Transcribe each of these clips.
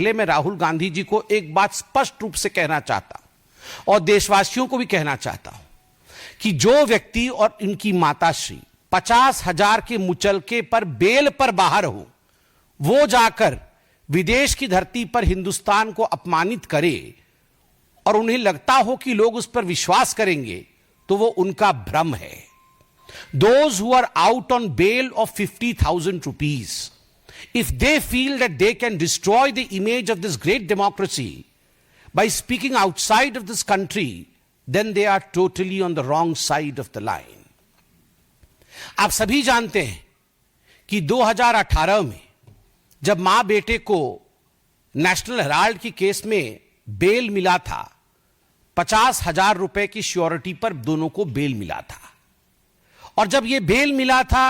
पहले मैं राहुल गांधी जी को एक बात स्पष्ट रूप से कहना चाहता हूं और देशवासियों को भी कहना चाहता हूं कि जो व्यक्ति और इनकी माताश्री 50,000 के मुचलके पर बेल पर बाहर हो, वो जाकर विदेश की धरती पर हिंदुस्तान को अपमानित करे और उन्हें लगता हो कि लोग उस पर विश्वास करेंगे, तो वो उनका भ्रम है। Those who are out on bail of 50,000 rupees, if they feel that they can destroy the image of this great democracy by speaking outside of this country, then they are totally on the wrong side of the line. आप सभी जानते हैं कि 2018 में जब मां बेटे को नेशनल हेराल्ड की केस में बेल मिला था, 50,000 रुपए की श्योरिटी पर दोनों को बेल मिला था। और जब यह बेल मिला था,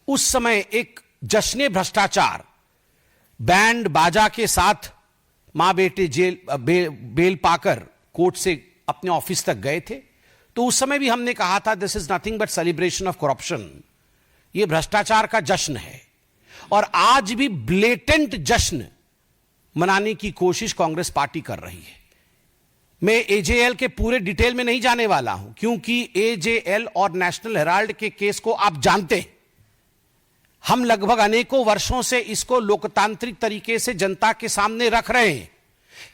उस समय एक जश्न भ्रष्टाचार बैंड बाजा के साथ मां बेटे बेल पाकर कोर्ट से अपने ऑफिस तक गए थे। तो उस समय भी हमने कहा था this is nothing but celebration of corruption, यह भ्रष्टाचार का जश्न है। और आज भी ब्लेटेंट जश्न मनाने की कोशिश कांग्रेस पार्टी कर रही है। मैं एजेएल के पूरे डिटेल में नहीं जाने वाला हूं, क्योंकि एजेएल और नेशनल हेराल्ड के केस को आप जानते हैं। हम लगभग अनेकों वर्षों से इसको लोकतांत्रिक तरीके से जनता के सामने रख रहे हैं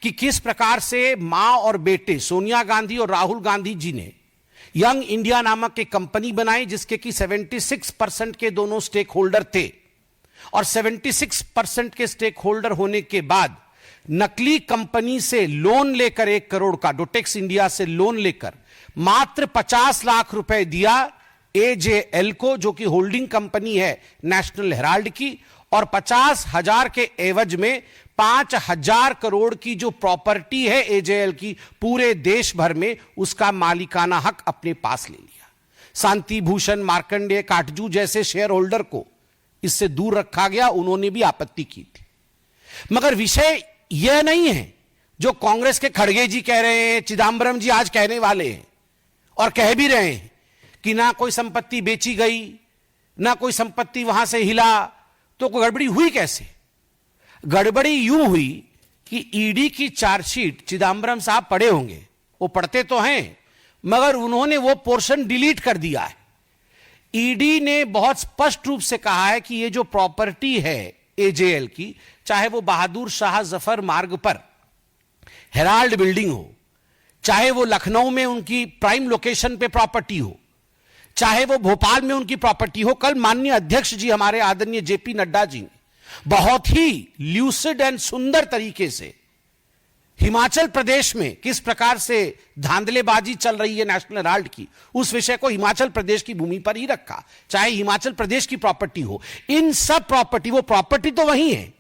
कि किस प्रकार से मां और बेटे सोनिया गांधी और राहुल गांधी जी ने यंग इंडिया नामक एक कंपनी बनाई, जिसके कि 76% के दोनों स्टेक होल्डर थे। और 76% के स्टेक होल्डर होने के बाद नकली कंपनी से लोन लेकर 1 करोड़ का, डोटेक्स इंडिया से लोन लेकर मात्र 50 लाख रुपए दिया एजेएल को, जो कि होल्डिंग कंपनी है नेशनल हेराल्ड की। और 50,000 के एवज में 5,000 करोड़ की जो प्रॉपर्टी है एजेएल की पूरे देश भर में, उसका मालिकाना हक अपने पास ले लिया। शांति भूषण, मार्कंडेय, काटजू जैसे शेयर होल्डर को इससे दूर रखा गया, उन्होंने भी आपत्ति की थी। मगर विषय यह नहीं है जो कांग्रेस के खड़गे जी कह रहे हैं, चिदंबरम जी आज कहने वाले हैं और कह भी रहे हैं कि ना कोई संपत्ति बेची गई, ना कोई संपत्ति वहां से हिला। तो कोई गड़बड़ी हुई कैसे? गड़बड़ी यूं हुई कि ईडी की चार्जशीट चिदंबरम साहब पढ़े होंगे, वो पढ़ते तो हैं, मगर उन्होंने वो पोर्शन डिलीट कर दिया है। ईडी ने बहुत स्पष्ट रूप से कहा है कि ये जो प्रॉपर्टी है एजेएल की, चाहे वो बहादुर शाह जफर मार्ग पर हेराल्ड बिल्डिंग हो, चाहे वो लखनऊ में उनकी प्राइम लोकेशन पे प्रॉपर्टी हो, चाहे वो भोपाल में उनकी प्रॉपर्टी हो। कल माननीय अध्यक्ष जी हमारे आदरणीय जेपी नड्डा जी ने बहुत ही ल्यूसिड एंड सुंदर तरीके से हिमाचल प्रदेश में किस प्रकार से धांधलेबाजी चल रही है नेशनल हेराल्ड की, उस विषय को हिमाचल प्रदेश की भूमि पर ही रखा, चाहे हिमाचल प्रदेश की प्रॉपर्टी हो। इन सब प्रॉपर्टी, वो प्रॉपर्टी तो वही है,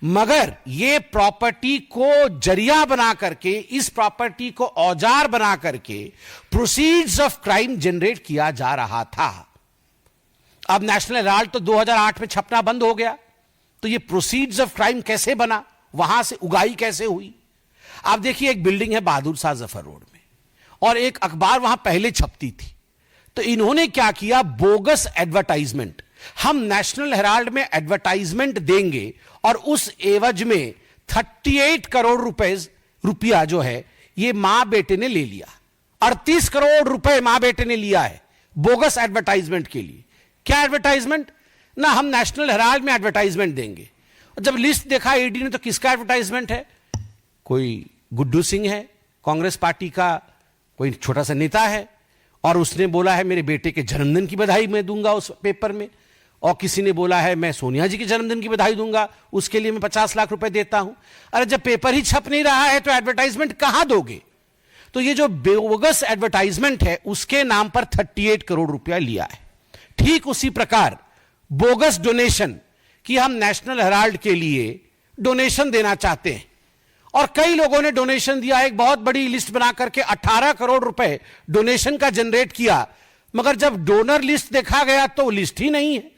मगर ये प्रॉपर्टी को जरिया बना करके, इस प्रॉपर्टी को औजार बना करके प्रोसीड्स ऑफ क्राइम जनरेट किया जा रहा था। अब नेशनल हेराल्ड तो 2008 में छपना बंद हो गया, तो ये प्रोसीड्स ऑफ क्राइम कैसे बना, वहां से उगाई कैसे हुई? आप देखिए, एक बिल्डिंग है बहादुर शाह जफर रोड में और एक अखबार वहां पहले छपती थी। तो इन्होंने क्या किया, बोगस एडवर्टाइजमेंट, हम नेशनल हेराल्ड में एडवर्टाइजमेंट देंगे और उस एवज में 38 करोड़ रुपया जो है ये मां बेटे ने ले लिया। 38 करोड़ रुपए मां बेटे ने लिया है बोगस एडवर्टाइजमेंट के लिए। क्या एडवर्टाइजमेंट? ना हम नेशनल हेराल्ड में एडवर्टाइजमेंट देंगे। और जब लिस्ट देखा ईडी ने, तो किसका एडवर्टाइजमेंट है? कोई गुड्डू सिंह है, कांग्रेस पार्टी का कोई छोटा सा नेता है, और उसने बोला है मेरे बेटे के जन्मदिन की बधाई मैं दूंगा उस पेपर में। और किसी ने बोला है मैं सोनिया जी के जन्मदिन की बधाई दूंगा, उसके लिए मैं 50 लाख रुपए देता हूं। अरे जब पेपर ही छप नहीं रहा है तो एडवर्टाइजमेंट कहां दोगे? तो ये जो बोगस एडवर्टाइजमेंट है उसके नाम पर 38 करोड़ रुपया लिया है। ठीक उसी प्रकार बोगस डोनेशन कि हम नेशनल हेराल्ड के लिए डोनेशन देना चाहते हैं, और कई लोगों ने डोनेशन दिया। एक बहुत बड़ी लिस्ट बना करके 18 करोड़ रुपए डोनेशन का जनरेट किया, मगर जब डोनर लिस्ट देखा गया तो लिस्ट ही नहीं है।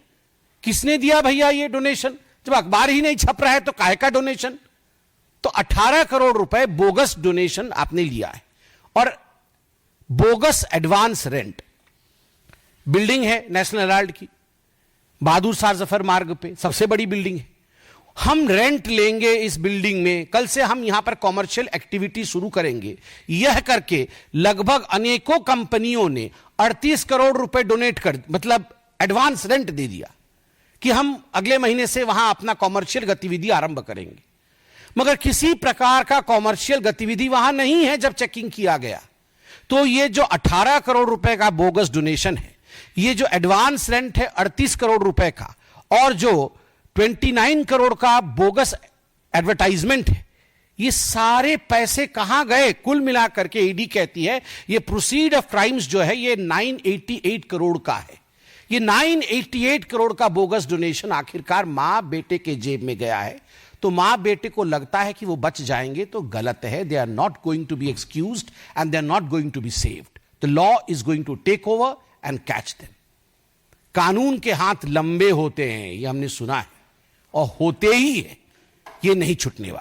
किसने दिया भैया ये डोनेशन? जब अखबार ही नहीं छप रहा है तो काहे का डोनेशन? तो 18 करोड़ रुपए बोगस डोनेशन आपने लिया है। और बोगस एडवांस रेंट, बिल्डिंग है नेशनल हेराल्ड की बहादुर शाह जफर मार्ग पे, सबसे बड़ी बिल्डिंग है, हम रेंट लेंगे इस बिल्डिंग में, कल से हम यहां पर कॉमर्शियल एक्टिविटी शुरू करेंगे, यह करके लगभग अनेकों कंपनियों ने 38 करोड़ रुपए डोनेट कर, मतलब एडवांस रेंट दे दिया कि हम अगले महीने से वहां अपना कॉमर्शियल गतिविधि आरंभ करेंगे। मगर किसी प्रकार का कॉमर्शियल गतिविधि वहां नहीं है। जब चेकिंग किया गया तो ये जो 18 करोड़ रुपए का बोगस डोनेशन है, ये जो एडवांस रेंट है 38 करोड़ रुपए का, और जो 29 करोड़ का बोगस एडवर्टाइजमेंट है, ये सारे पैसे कहां गए? कुल मिलाकर के ईडी कहती है ये प्रोसीड ऑफ क्राइम्स जो है ये 988 करोड़ का है। ये 988 करोड़ का बोगस डोनेशन आखिरकार मां बेटे के जेब में गया है। तो मां बेटे को लगता है कि वो बच जाएंगे, तो गलत है। They are not going to be excused and they are not going to be saved. The law is going to take over and catch them. कानून के हाथ लंबे होते हैं, ये हमने सुना है, और होते ही है, ये नहीं छूटने वाले।